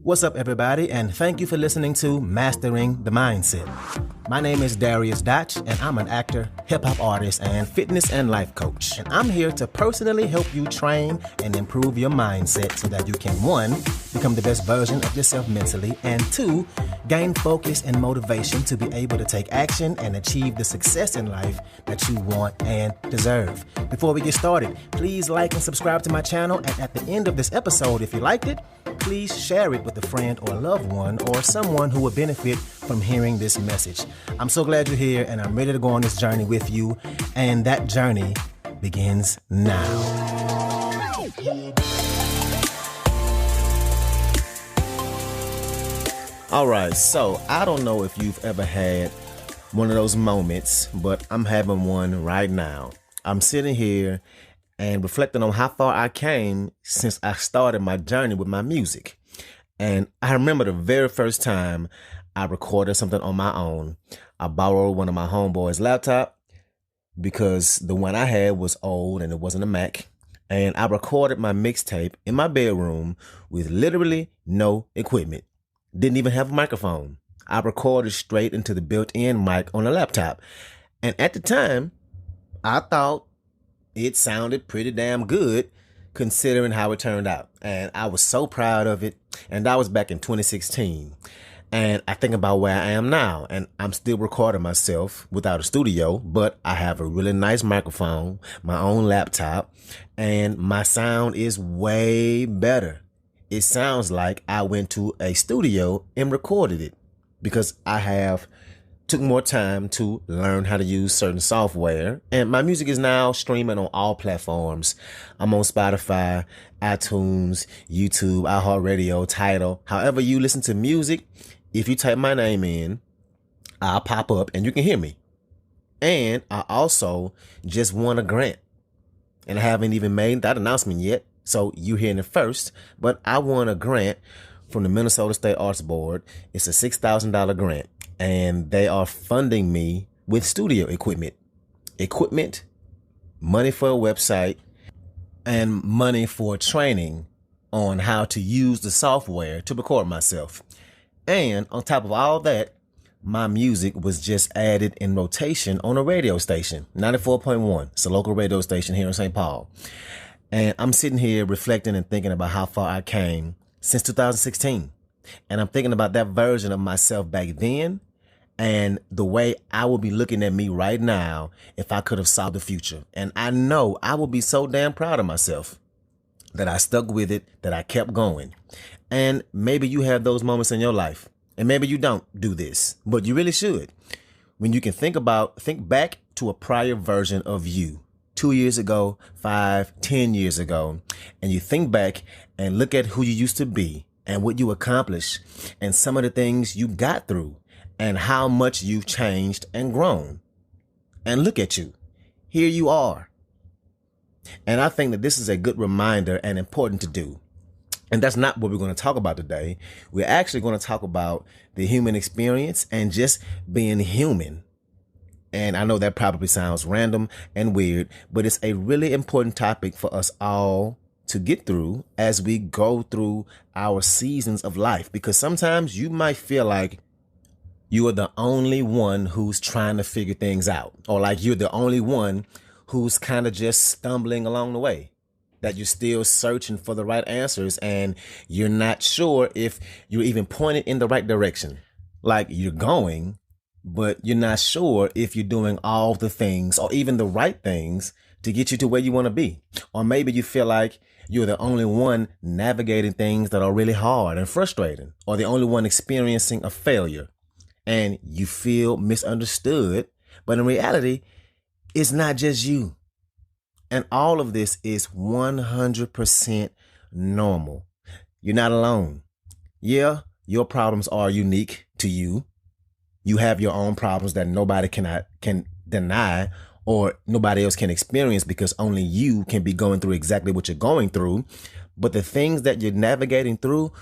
What's up, everybody, and thank you for listening to Mastering the Mindset. My name is Dariusdotch, and I'm an actor, hip-hop artist, and fitness and life coach. And I'm here to personally help you train and improve your mindset so that you can, 1, become the best version of yourself mentally, and 2, gain focus and motivation to be able to take action and achieve the success in life that you want and deserve. Before we get started, please like and subscribe to my channel, and at the end of this episode, if you liked it, please share it with a friend or a loved one or someone who would benefit from hearing this message. I'm so glad you're here, and I'm ready to go on this journey with you, and that journey begins now. All right, so I don't know if you've ever had one of those moments, but I'm having one right now. I'm sitting here and reflecting on how far I came since I started my journey with my music. And I remember the very first time I recorded something on my own. I borrowed one of my homeboys' laptop because the one I had was old and it wasn't a Mac. And I recorded my mixtape in my bedroom with literally no equipment. Didn't even have a microphone. I recorded straight into the built-in mic on the laptop. And at the time, I thought it sounded pretty damn good considering how it turned out. And I was so proud of it. And that was back in 2016. And I think about where I am now, and I'm still recording myself without a studio, but I have a really nice microphone, my own laptop, and my sound is way better. It sounds like I went to a studio and recorded it because I took more time to learn how to use certain software. And my music is now streaming on all platforms. I'm on Spotify, iTunes, YouTube, iHeartRadio, Tidal. However you listen to music, if you type my name in, I'll pop up and you can hear me. And I also just won a grant. And I haven't even made that announcement yet, so you're hearing it first. But I won a grant from the Minnesota State Arts Board. It's a $6,000 grant. And they are funding me with studio equipment, money for a website, and money for training on how to use the software to record myself. And on top of all that, my music was just added in rotation on a radio station, 94.1. It's a local radio station here in St. Paul. And I'm sitting here reflecting and thinking about how far I came since 2016. And I'm thinking about that version of myself back then and the way I will be looking at me right now if I could have saw the future. And I know I will be so damn proud of myself that I stuck with it, that I kept going. And maybe you have those moments in your life, and maybe you don't do this, but you really should. When you can think back to a prior version of you, 2 years ago, 5, 10 years ago, and you think back and look at who you used to be and what you accomplished and some of the things you got through and how much you've changed and grown. And look at you. Here you are. And I think that this is a good reminder and important to do. And that's not what we're going to talk about today. We're actually going to talk about the human experience and just being human. And I know that probably sounds random and weird, but it's a really important topic for us all to get through as we go through our seasons of life. Because sometimes you might feel like you are the only one who's trying to figure things out, or like you're the only one who's kind of just stumbling along the way, that you're still searching for the right answers and you're not sure if you're even pointed in the right direction. Like you're going, but you're not sure if you're doing all the things or even the right things to get you to where you want to be. Or maybe you feel like you're the only one navigating things that are really hard and frustrating, or the only one experiencing a failure. And you feel misunderstood, but in reality, it's not just you. And all of this is 100% normal. You're not alone. Yeah, your problems are unique to you. You have your own problems that nobody can deny or nobody else can experience because only you can be going through exactly what you're going through. But the things that you're navigating through,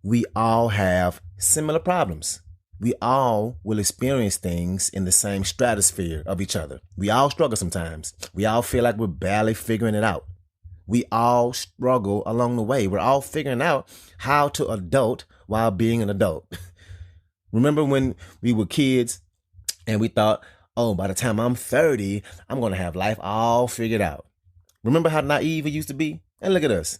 we all have similar problems. We all will experience things in the same stratosphere of each other. We all struggle sometimes. We all feel like we're barely figuring it out. We all struggle along the way. We're all figuring out how to adult while being an adult. Remember when we were kids and we thought, oh, by the time I'm 30, I'm going to have life all figured out. Remember how naive it used to be? And look at us,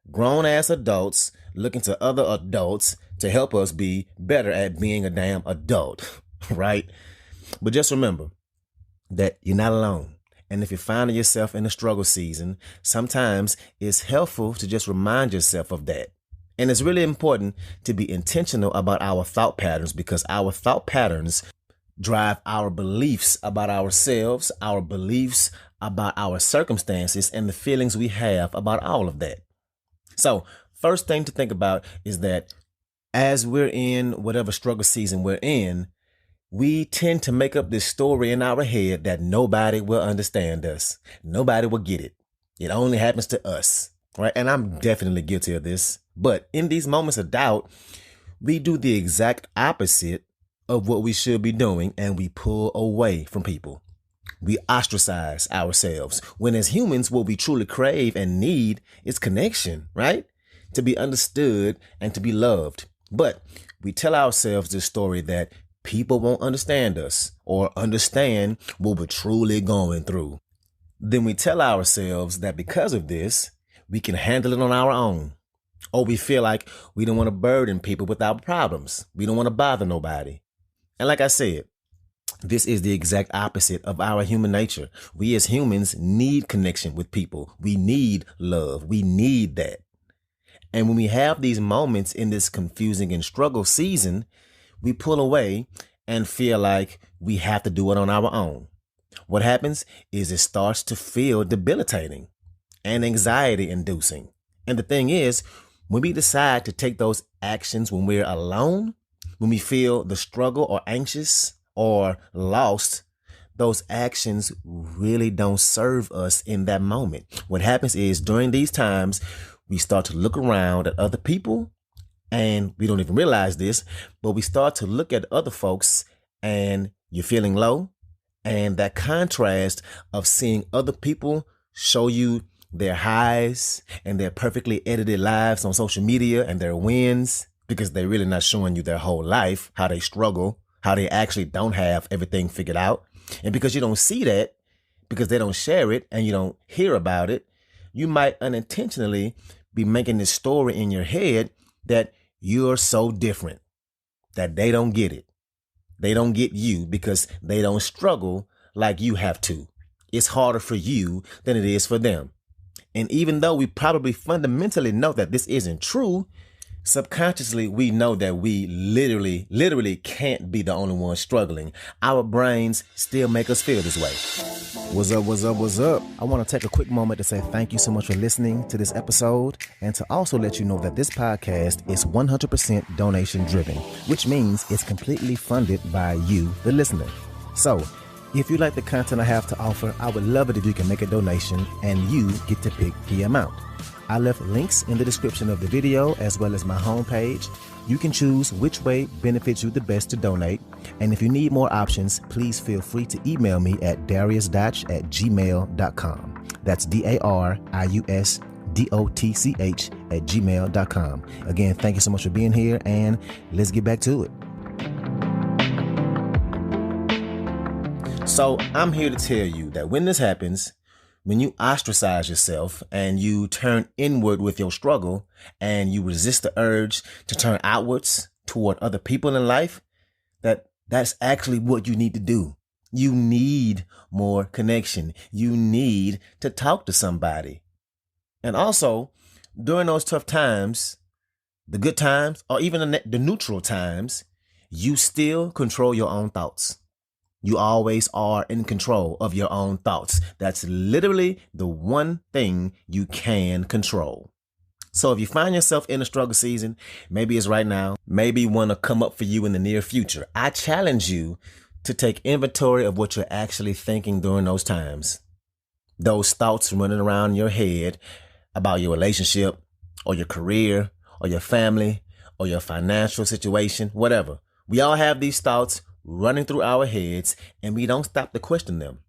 grown ass adults looking to other adults to help us be better at being a damn adult, right? But just remember that you're not alone. And if you're finding yourself in a struggle season, sometimes it's helpful to just remind yourself of that. And it's really important to be intentional about our thought patterns, because our thought patterns drive our beliefs about ourselves, our beliefs about our circumstances, and the feelings we have about all of that. So first thing to think about is that as we're in whatever struggle season we're in, we tend to make up this story in our head that nobody will understand us. Nobody will get it. It only happens to us, right? And I'm definitely guilty of this. But in these moments of doubt, we do the exact opposite of what we should be doing, and we pull away from people. We ostracize ourselves, when as humans, what we truly crave and need is connection, right? To be understood and to be loved. But we tell ourselves this story that people won't understand us or understand what we're truly going through. Then we tell ourselves that because of this, we can handle it on our own. Or we feel like we don't want to burden people with our problems. We don't want to bother nobody. And like I said, this is the exact opposite of our human nature. We as humans need connection with people. We need love. We need that. And when we have these moments in this confusing and struggle season, we pull away and feel like we have to do it on our own. What happens is it starts to feel debilitating and anxiety inducing. And the thing is, when we decide to take those actions when we're alone, when we feel the struggle or anxious or lost, those actions really don't serve us in that moment. What happens is during these times, we start to look around at other people, and we don't even realize this, but we start to look at other folks and you're feeling low. And that contrast of seeing other people show you their highs and their perfectly edited lives on social media and their wins, because they're really not showing you their whole life, how they struggle, how they actually don't have everything figured out. And because you don't see that, because they don't share it and you don't hear about it, you might unintentionally be making this story in your head that you're so different, that they don't get it. They don't get you because they don't struggle like you have to. It's harder for you than it is for them. And even though we probably fundamentally know that this isn't true, subconsciously, we know that we literally can't be the only one struggling. Our brains still make us feel this way. What's up? I want to take a quick moment to say thank you so much for listening to this episode, and to also let you know that this podcast is 100% donation driven, which means it's completely funded by you, the listener. So if you like the content I have to offer, I would love it if you can make a donation and you get to pick the amount. I left links in the description of the video as well as my homepage. You can choose which way benefits you the best to donate. And if you need more options, please feel free to email me at dariusdotch@gmail.com. That's dariusdotch@gmail.com. Again, thank you so much for being here, and let's get back to it. So I'm here to tell you that when this happens, when you ostracize yourself and you turn inward with your struggle and you resist the urge to turn outwards toward other people in life, that's actually what you need to do. You need more connection. You need to talk to somebody. And also, during those tough times, the good times, or even the neutral times, you still control your own thoughts. You always are in control of your own thoughts. That's literally the one thing you can control. So if you find yourself in a struggle season, maybe it's right now, maybe one will come up for you in the near future, I challenge you to take inventory of what you're actually thinking during those times. Those thoughts running around in your head about your relationship or your career or your family or your financial situation, whatever. We all have these thoughts running through our heads, and we don't stop to question them.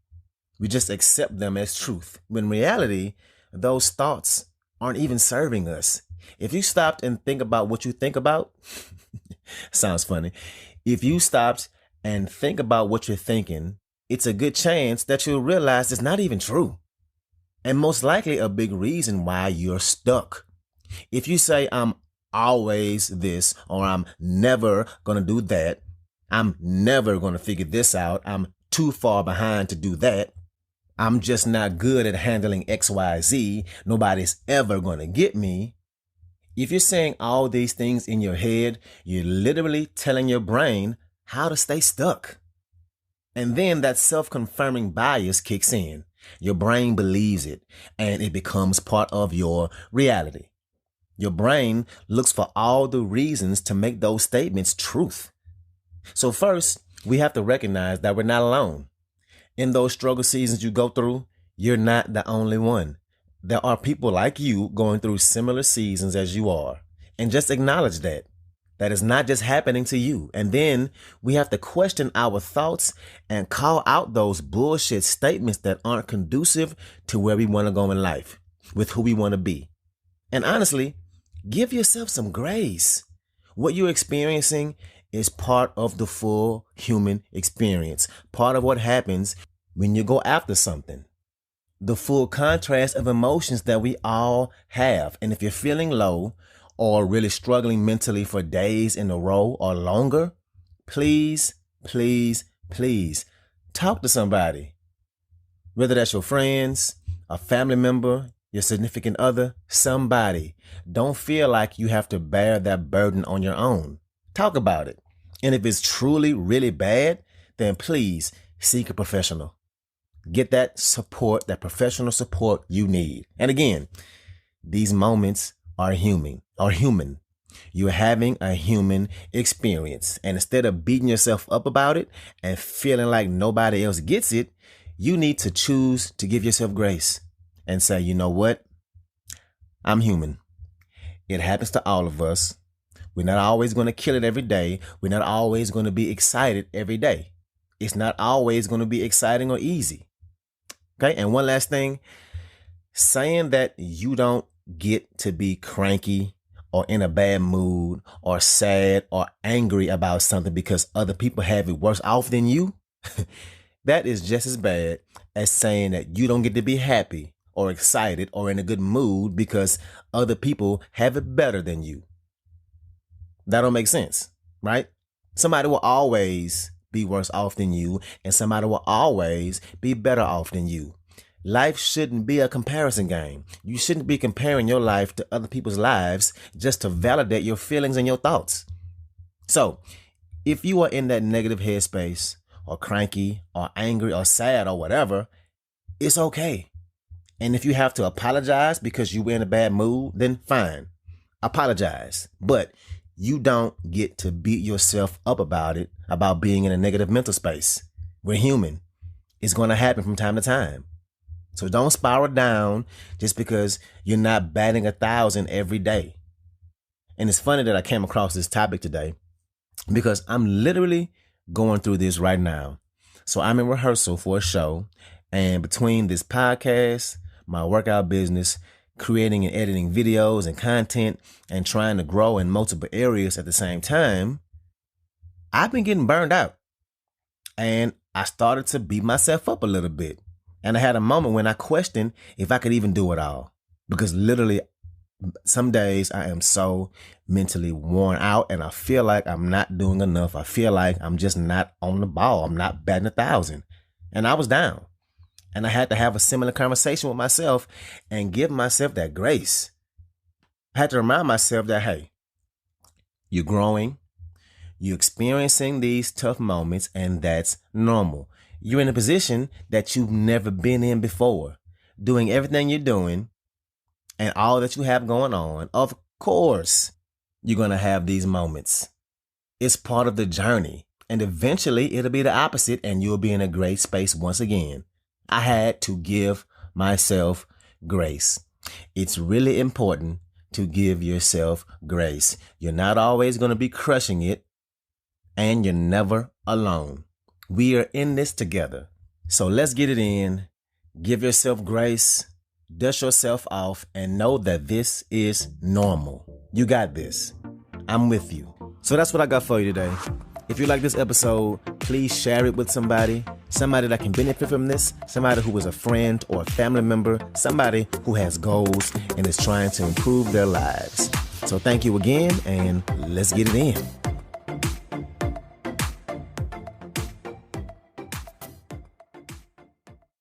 We just accept them as truth. When in reality, those thoughts aren't even serving us. If you stopped and think about what you think about, sounds funny. If you stopped and think about what you're thinking, it's a good chance that you'll realize it's not even true. And most likely a big reason why you're stuck. If you say, I'm always this, or I'm never going to do that, I'm never going to figure this out, I'm too far behind to do that, I'm just not good at handling XYZ, nobody's ever going to get me. If you're saying all these things in your head, you're literally telling your brain how to stay stuck. And then that self-confirming bias kicks in. Your brain believes it, and it becomes part of your reality. Your brain looks for all the reasons to make those statements truth. So first, we have to recognize that we're not alone. In those struggle seasons you go through, you're not the only one. There are people like you going through similar seasons as you are. And just acknowledge that. That is not just happening to you. And then we have to question our thoughts and call out those bullshit statements that aren't conducive to where we want to go in life, with who we want to be. And honestly, give yourself some grace. What you're experiencing is part of the full human experience, part of what happens when you go after something. The full contrast of emotions that we all have. And if you're feeling low or really struggling mentally for days in a row or longer, please, please, please talk to somebody. Whether that's your friends, a family member, your significant other, somebody. Don't feel like you have to bear that burden on your own. Talk about it. And if it's truly really bad, then please seek a professional. Get that support, that professional support you need. And again, these moments are human. You're having a human experience. And instead of beating yourself up about it and feeling like nobody else gets it, you need to choose to give yourself grace and say, you know what? I'm human. It happens to all of us. We're not always going to kill it every day. We're not always going to be excited every day. It's not always going to be exciting or easy. Okay. And one last thing, saying that you don't get to be cranky or in a bad mood or sad or angry about something because other people have it worse off than you, that is just as bad as saying that you don't get to be happy or excited or in a good mood because other people have it better than you. That don't make sense, right? Somebody will always be worse off than you, and somebody will always be better off than you. Life shouldn't be a comparison game. You shouldn't be comparing your life to other people's lives just to validate your feelings and your thoughts. So if you are in that negative headspace or cranky or angry or sad or whatever, it's okay. And if you have to apologize because you were in a bad mood, then fine, apologize. But you don't get to beat yourself up about it, about being in a negative mental space. We're human. It's going to happen from time to time. So don't spiral down just because you're not batting 1,000 every day. And it's funny that I came across this topic today because I'm literally going through this right now. So I'm in rehearsal for a show, and between this podcast, my workout business, creating and editing videos and content, and trying to grow in multiple areas at the same time, I've been getting burned out. And I started to beat myself up a little bit. And I had a moment when I questioned if I could even do it all. Because literally, some days I am so mentally worn out and I feel like I'm not doing enough. I feel like I'm just not on the ball. I'm not batting 1,000. And I was down. And I had to have a similar conversation with myself and give myself that grace. I had to remind myself that, hey, you're growing, you're experiencing these tough moments, and that's normal. You're in a position that you've never been in before, doing everything you're doing and all that you have going on. Of course, you're going to have these moments. It's part of the journey, and eventually it'll be the opposite and you'll be in a great space once again. I had to give myself grace. It's really important to give yourself grace. You're not always going to be crushing it, and you're never alone. We are in this together. So let's get it in. Give yourself grace. Dust yourself off and know that this is normal. You got this. I'm with you. So that's what I got for you today. If you like this episode, please share it with somebody that can benefit from this, somebody who is a friend or a family member, somebody who has goals and is trying to improve their lives. So thank you again, and let's get it in.